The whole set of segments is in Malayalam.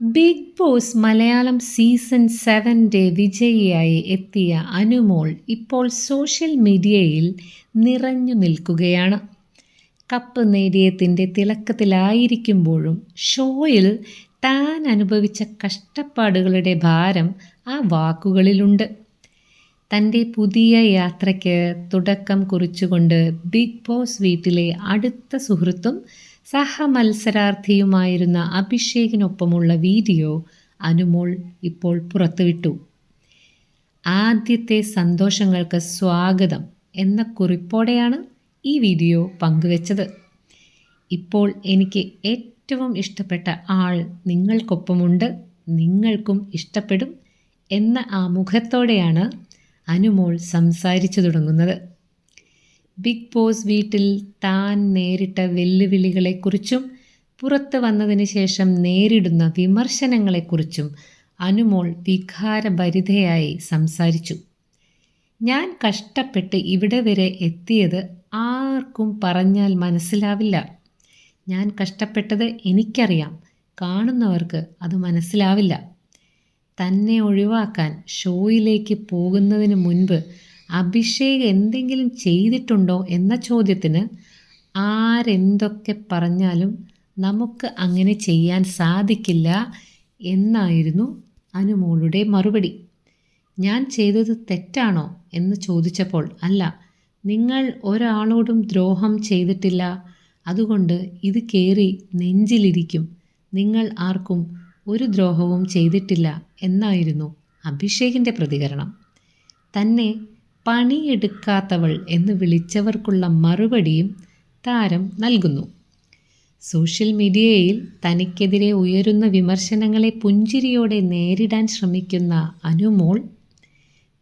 ബിഗ് ബോസ് മലയാളം സീസൺ 7ന്റെ വിജയിയായി എത്തിയ അനുമോൾ ഇപ്പോൾ സോഷ്യൽ മീഡിയയിൽ നിറഞ്ഞു നിൽക്കുകയാണ്. കപ്പ് നേടിയതിൻ്റെ തിളക്കത്തിലായിരിക്കുമ്പോഴും ഷോയിൽ താൻ അനുഭവിച്ച കഷ്ടപ്പാടുകളുടെ ഭാരം ആ വാക്കുകളിലുണ്ട്. തൻ്റെ പുതിയ യാത്രയ്ക്ക് തുടക്കം കുറിച്ചുകൊണ്ട് ബിഗ് ബോസ് വീട്ടിലെ അടുത്ത സുഹൃത്തും സഹമത്സരാർത്ഥിയുമായിരുന്ന അഭിഷേകിനൊപ്പമുള്ള വീഡിയോ അനുമോൾ ഇപ്പോൾ പുറത്തുവിട്ടു. ആദ്യത്തെ സന്തോഷങ്ങൾക്ക് സ്വാഗതം എന്ന കുറിപ്പോടെയാണ് ഈ വീഡിയോ പങ്കുവച്ചത്. ഇപ്പോൾ എനിക്ക് ഏറ്റവും ഇഷ്ടപ്പെട്ട ആൾ നിങ്ങൾക്കൊപ്പമുണ്ട്, നിങ്ങൾക്കും ഇഷ്ടപ്പെടും എന്ന ആ മുഖത്തോടെയാണ് അനുമോൾ സംസാരിച്ചു തുടങ്ങുന്നത്. ബിഗ് ബോസ് വീട്ടിൽ താൻ നേരിട്ട വെല്ലുവിളികളെക്കുറിച്ചും പുറത്ത് വന്നതിന് ശേഷം നേരിടുന്ന വിമർശനങ്ങളെക്കുറിച്ചും അനുമോൾ വികാരഭരിതയായി സംസാരിച്ചു. ഞാൻ കഷ്ടപ്പെട്ട് ഇവിടെ വരെ എത്തിയത് ആർക്കും പറഞ്ഞാൽ മനസ്സിലാവില്ല. ഞാൻ കഷ്ടപ്പെട്ടത് എനിക്കറിയാം, കാണുന്നവർക്ക് അത് മനസ്സിലാവില്ല. തന്നെ ഒഴിവാക്കാൻ ഷോയിലേക്ക് പോകുന്നതിന് മുൻപ് അഭിഷേക് എന്തെങ്കിലും ചെയ്തിട്ടുണ്ടോ എന്ന ചോദ്യത്തിന് ആരെന്തൊക്കെ പറഞ്ഞാലും നമുക്ക് അങ്ങനെ ചെയ്യാൻ സാധിക്കില്ല എന്നായിരുന്നു അനുമോളുടെ മറുപടി. ഞാൻ ചെയ്തത് തെറ്റാണോ എന്ന് ചോദിച്ചപ്പോൾ അല്ല, നിങ്ങൾ ഒരാളോടും ദ്രോഹം ചെയ്തിട്ടില്ല, അതുകൊണ്ട് ഇത് കേറി നെഞ്ചിലിരിക്കും, നിങ്ങൾ ആർക്കും ഒരു ദ്രോഹവും ചെയ്തിട്ടില്ല എന്നായിരുന്നു അഭിഷേകിൻ്റെ പ്രതികരണം. തന്നെ പണിയെടുക്കാത്തവൾ എന്ന് വിളിച്ചവർക്കുള്ള മറുപടിയും താരം നൽകുന്നു. സോഷ്യൽ മീഡിയയിൽ തനിക്കെതിരെ ഉയരുന്ന വിമർശനങ്ങളെ പുഞ്ചിരിയോടെ നേരിടാൻ ശ്രമിക്കുന്ന അനുമോൾ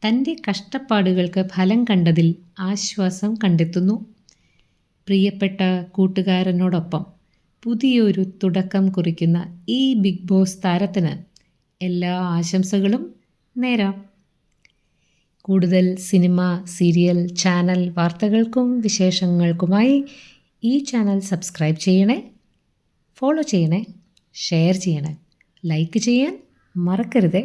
തൻ്റെ കഷ്ടപ്പാടുകൾക്ക് ഫലം കണ്ടതിൽ ആശ്വാസം കണ്ടെത്തുന്നു. പ്രിയപ്പെട്ട കൂട്ടുകാരനോടൊപ്പം പുതിയൊരു തുടക്കം കുറിക്കുന്ന ഈ ബിഗ് ബോസ് താരത്തിന് എല്ലാ ആശംസകളും നേരാം. കൂടുതൽ സിനിമ, സീരിയൽ, ചാനൽ വാർത്തകൾക്കും വിശേഷങ്ങൾക്കുമായി ഈ ചാനൽ സബ്സ്ക്രൈബ് ചെയ്യണേ, ഫോളോ ചെയ്യണേ, ഷെയർ ചെയ്യണേ, ലൈക്ക് ചെയ്യാൻ മറക്കരുതേ.